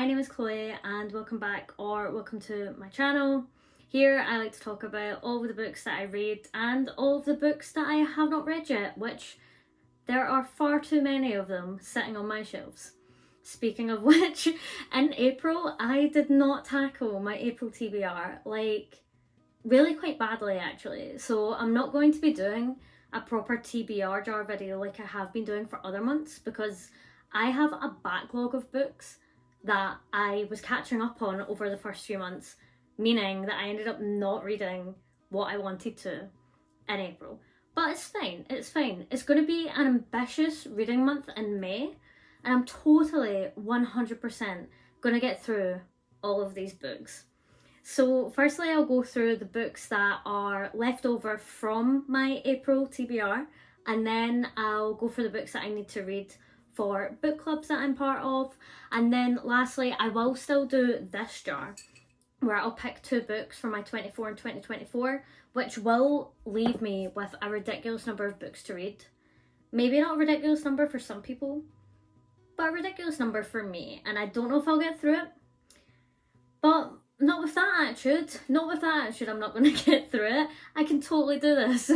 name is Chloe and welcome back or welcome to my channel. Here I like to talk about all of the books that I read and all of the books that I have not read yet, which there are far too many of them sitting on my shelves. Speaking of which, in April I did not tackle my April TBR, like really quite badly actually. So I'm not going to be doing a proper TBR jar video like I have been doing for other months because I have a backlog of books that I was catching up on over the first few months, meaning that I ended up not reading what I wanted to in April. But it's fine, it's fine. It's going to be an ambitious reading month in May, and I'm totally 100% going to get through all of these books. So firstly, I'll go through the books that are left over from my April TBR, and then I'll go for the books that I need to read for book clubs that I'm part of, and then lastly I will still do this jar where I'll pick 2 books from my 24 and 2024, which will leave me with a ridiculous number of books to read. Maybe not a ridiculous number for some people, but a ridiculous number for me, and I don't know if I'll get through it, but not with that attitude, I'm not going to get through it. I can totally do this.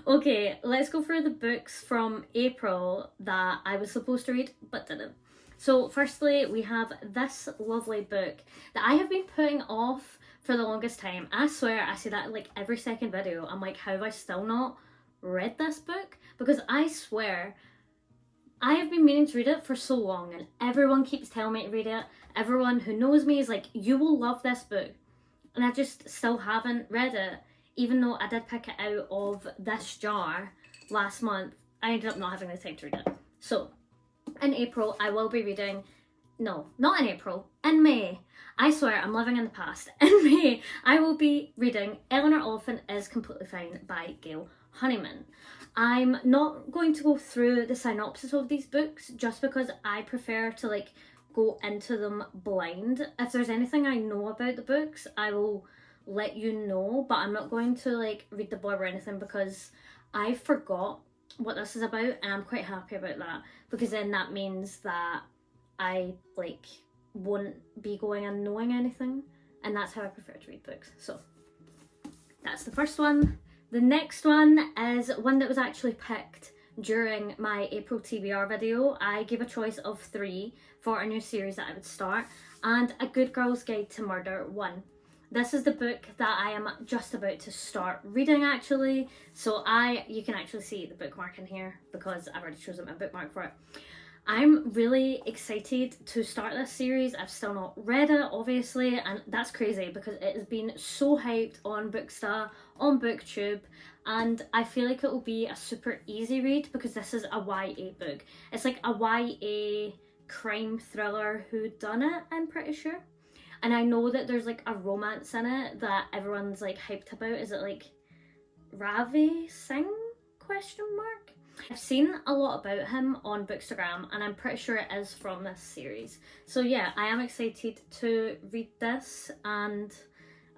Okay, let's go through the books from April that I was supposed to read but didn't. So firstly, we have this lovely book that I have been putting off for the longest time. I swear I say that like every second video. I'm like, how have I still not read this book? Because I swear I have been meaning to read it for so long and everyone keeps telling me to read it. Everyone who knows me is like, you will love this book. And I just still haven't read it. Even though I did pick it out of this jar last month, I ended up not having the time to read it. So, in April, I will be reading... No, not in April. In May. I swear, I'm living in the past. In May, I will be reading Eleanor Oliphant is Completely Fine by Gail Honeyman. I'm not going to go through the synopsis of these books just because I prefer to like go into them blind. If there's anything I know about the books, I will let you know, but I'm not going to like read the blurb or anything because I forgot what this is about, and I'm quite happy about that because then that means that I like won't be going in knowing anything, and that's how I prefer to read books. So that's the first one. The next one is one that was actually picked during my April TBR video. I gave a choice of 3 for a new series that I would start, and A Good Girl's Guide to Murder 1. This is the book that I am just about to start reading actually. So you can actually see the bookmark in here because I've already chosen my bookmark for it. I'm really excited to start this series. I've still not read it, obviously, and that's crazy because it has been so hyped on Booksta, on BookTube, and I feel like it will be a super easy read because this is a YA book. It's like a YA crime thriller whodunit, I'm pretty sure. And I know that there's like a romance in it that everyone's like hyped about. Is it like Ravi Singh? Question mark? I've seen a lot about him on Bookstagram and I'm pretty sure it is from this series. So yeah, I am excited to read this and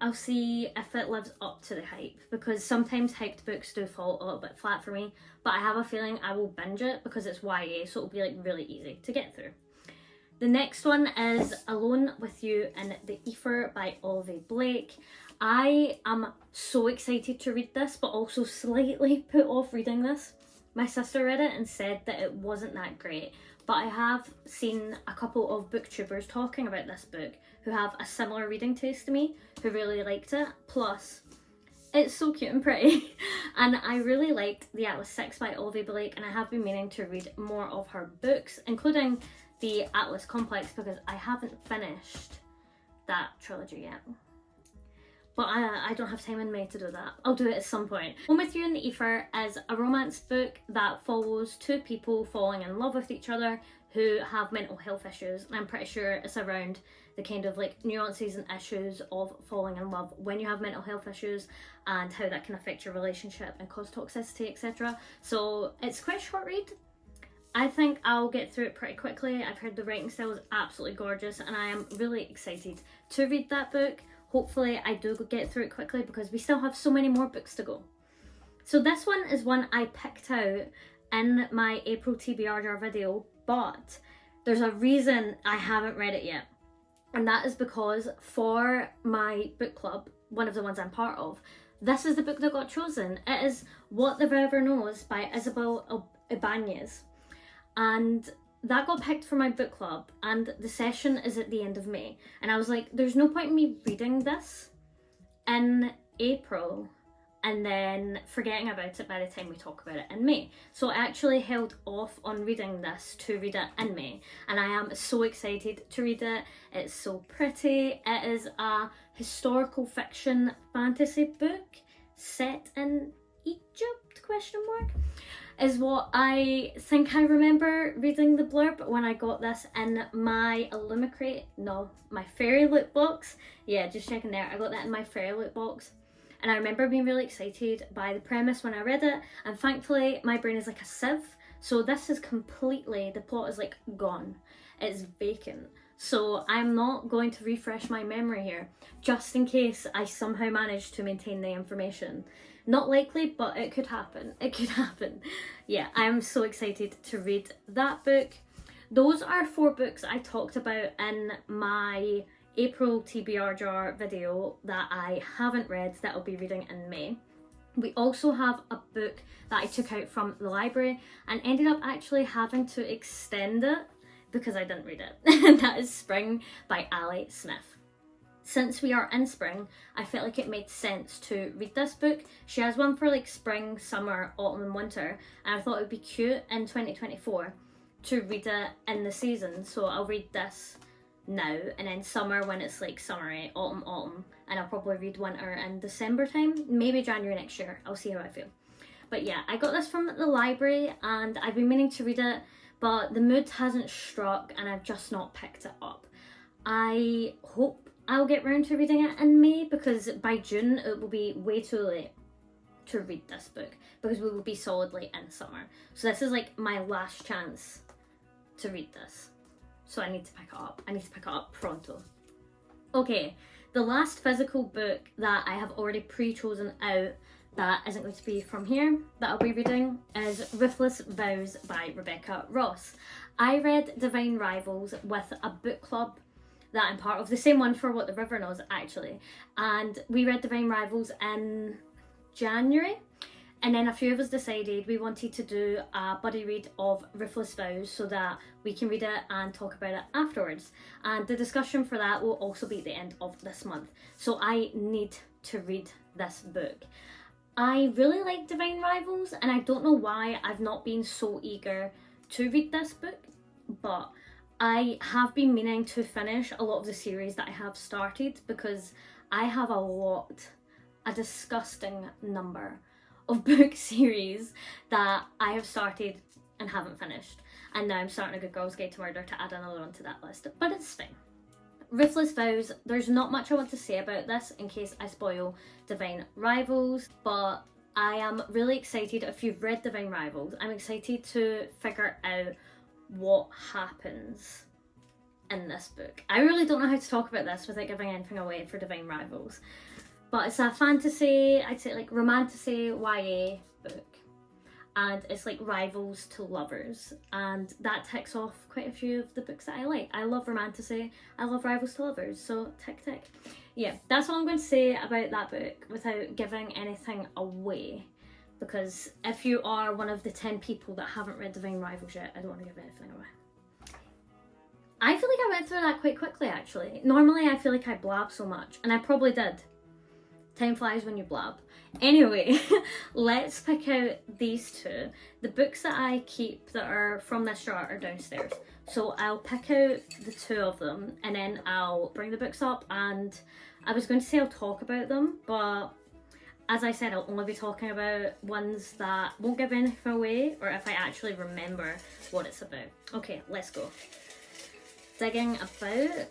I'll see if it lives up to the hype because sometimes hyped books do fall a little bit flat for me, but I have a feeling I will binge it because it's YA, so it'll be like really easy to get through. The next one is Alone with You in the Ether by Olivia Blake. I am so excited to read this but also slightly put off reading this. My sister read it and said that it wasn't that great, but I have seen a couple of booktubers talking about this book who have a similar reading taste to me, who really liked it. Plus, it's so cute and pretty. And I really liked The Atlas 6 by Olivia Blake, and I have been meaning to read more of her books, including the Atlas Complex, because I haven't finished that trilogy yet. But I don't have time in May to do that. I'll do it at some point. Home with You in the Ether is a romance book that follows 2 people falling in love with each other who have mental health issues. And I'm pretty sure it's around the kind of like nuances and issues of falling in love when you have mental health issues and how that can affect your relationship and cause toxicity, etc. So it's quite a short read. I think I'll get through it pretty quickly. I've heard the writing style is absolutely gorgeous and I am really excited to read that book. Hopefully I do get through it quickly because we still have so many more books to go. So this one is one I picked out in my April TBR jar video, but there's a reason I haven't read it yet. And that is because for my book club, one of the ones I'm part of, this is the book that got chosen. It is What the River Knows by Isabel Ibanez. And that got picked for my book club, and the session is at the end of May. And I was like, there's no point in me reading this in April and then forgetting about it by the time we talk about it in May. So I actually held off on reading this to read it in May, and I am so excited to read it. It's so pretty. It is a historical fiction fantasy book set in Egypt, question mark, is what I think I remember reading the blurb when I got this in my my Fairy Loot box. Yeah, just checking there. I got that in my Fairy Loot box. And I remember being really excited by the premise when I read it. And thankfully, my brain is like a sieve. So this is completely, the plot is like gone. It's vacant. So I'm not going to refresh my memory here, just in case I somehow manage to maintain the information. Not likely, but it could happen. It could happen. Yeah, I'm so excited to read that book. Those are 4 books I talked about in my April TBR jar video that I haven't read that I'll be reading in May. We also have a book that I took out from the library and ended up actually having to extend it because I didn't read it. And that is Spring by Ali Smith. Since we are in spring, I felt like it made sense to read this book. She has one for like spring, summer, autumn and winter, and I thought it would be cute in 2024 to read it in the season. So I'll read this now, and then summer when it's like summery, autumn, and I'll probably read winter in December time, maybe January next year. I'll see how I feel. But yeah, I got this from the library and I've been meaning to read it, but the mood hasn't struck and I've just not picked it up. I hope I'll get round to reading it in May, because by June it will be way too late to read this book because we will be solidly in summer. So this is like my last chance to read this. So I need to pick it up. I need to pick it up pronto. Okay, the last physical book that I have already pre-chosen out that isn't going to be from here that I'll be reading is Ruthless Vows by Rebecca Ross. I read Divine Rivals with a book club that I'm part of, the same one for What the River Knows actually, and we read Divine Rivals in January. And then a few of us decided we wanted to do a buddy read of Ruthless Vows so that we can read it and talk about it afterwards. And the discussion for that will also be at the end of this month. So I need to read this book. I really like Divine Rivals, and I don't know why I've not been so eager to read this book, but I have been meaning to finish a lot of the series that I have started, because I have a disgusting number of book series that I have started and haven't finished, and now I'm starting A Good Girl's Guide to Murder to add another one to that list, but it's fine. Ruthless Vows, there's not much I want to say about this in case I spoil Divine Rivals, but I am really excited. If you've read Divine Rivals, I'm excited to figure out what happens in this book. I really don't know how to talk about this without giving anything away for Divine Rivals. But it's a fantasy, I'd say like romantasy YA book. And it's like rivals to lovers. And that ticks off quite a few of the books that I like. I love romantasy, I love rivals to lovers, so tick tick. Yeah, that's all I'm going to say about that book without giving anything away. Because if you are one of the 10 people that haven't read Divine Rivals yet, I don't want to give anything away. I feel like I went through that quite quickly actually. Normally I feel like I blab so much, and I probably did. Time flies when you blab. Anyway, let's pick out these 2. The books that I keep that are from this jar are downstairs. So I'll pick out the 2 of them and then I'll bring the books up, and I was going to say I'll talk about them, but as I said, I'll only be talking about ones that won't give anything away, or if I actually remember what it's about. Okay, let's go. Digging about,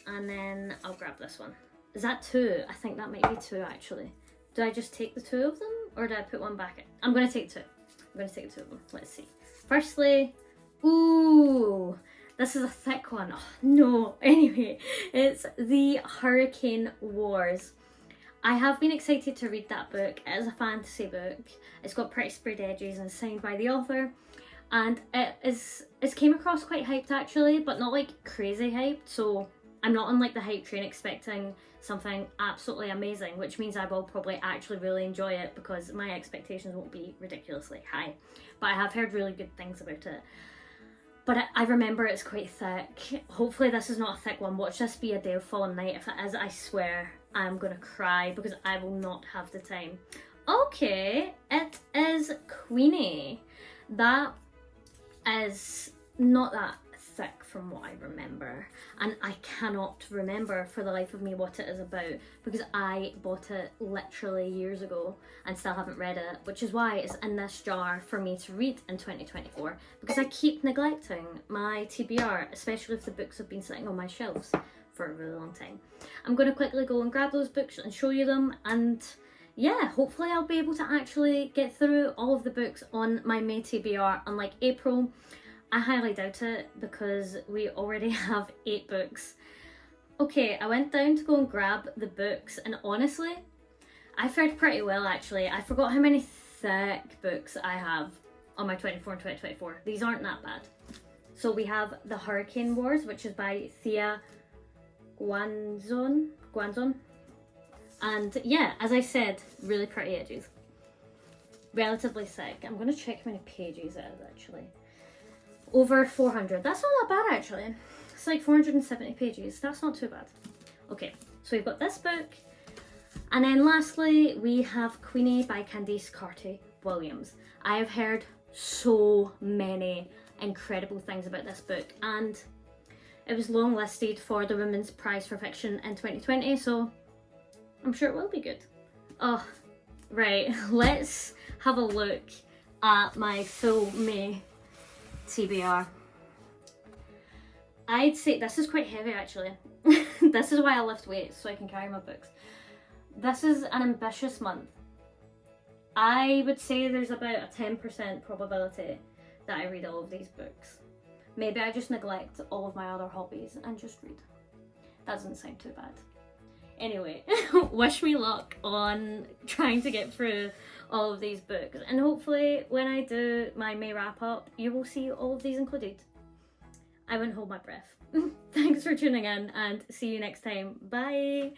and then I'll grab this one. Is that 2? I think that might be 2 actually. Do I just take the 2 of them, or do I put one back in? I'm going to take 2. I'm going to take 2 of them. Let's see. Firstly, ooh, this is a thick one. Oh, no. Anyway, it's The Hurricane Wars. I have been excited to read that book. It is a fantasy book. It's got pretty sprayed edges and signed by the author. And it came across quite hyped actually, but not like crazy hyped. So I'm not on like the hype train expecting something absolutely amazing, which means I will probably actually really enjoy it because my expectations won't be ridiculously high. But I have heard really good things about it. But I remember it's quite thick. Hopefully this is not a thick one. Watch this be A Day of Fallen Night. If it is, I swear I'm gonna cry because I will not have the time. Okay, it is Queenie. That is not that thick from what I remember, and I cannot remember for the life of me what it is about because I bought it literally years ago and still haven't read it, which is why it's in this jar for me to read in 2024 because I keep neglecting my TBR, especially if the books have been sitting on my shelves for a really long time. I'm going to quickly go and grab those books and show you them, and yeah, hopefully I'll be able to actually get through all of the books on my May TBR, unlike April. I highly doubt it because we already have 8 books. Okay, I went down to go and grab the books, and honestly, I fared pretty well actually. I forgot how many thick books I have on my 24 and 2024. These aren't that bad. So we have The Hurricane Wars, which is by Thea Guanzon. And yeah, as I said, really pretty edges. Relatively thick. I'm going to check how many pages it is actually. Over 400. That's not that bad actually. It's like 470 pages. That's not too bad. Okay, so we've got this book. And then lastly, we have Queenie by Candice Carty-Williams. I have heard so many incredible things about this book, and it was longlisted for the Women's Prize for Fiction in 2020, so I'm sure it will be good. Oh, right, let's have a look at my full May TBR. I'd say this is quite heavy actually. This is why I lift weights, so I can carry my books. This is an ambitious month. I would say there's about a 10% probability that I read all of these books. Maybe I just neglect all of my other hobbies and just read. That doesn't sound too bad. Anyway, wish me luck on trying to get through all of these books, and hopefully when I do my May wrap up, you will see all of these included. I won't hold my breath. Thanks for tuning in, and see you next time. Bye!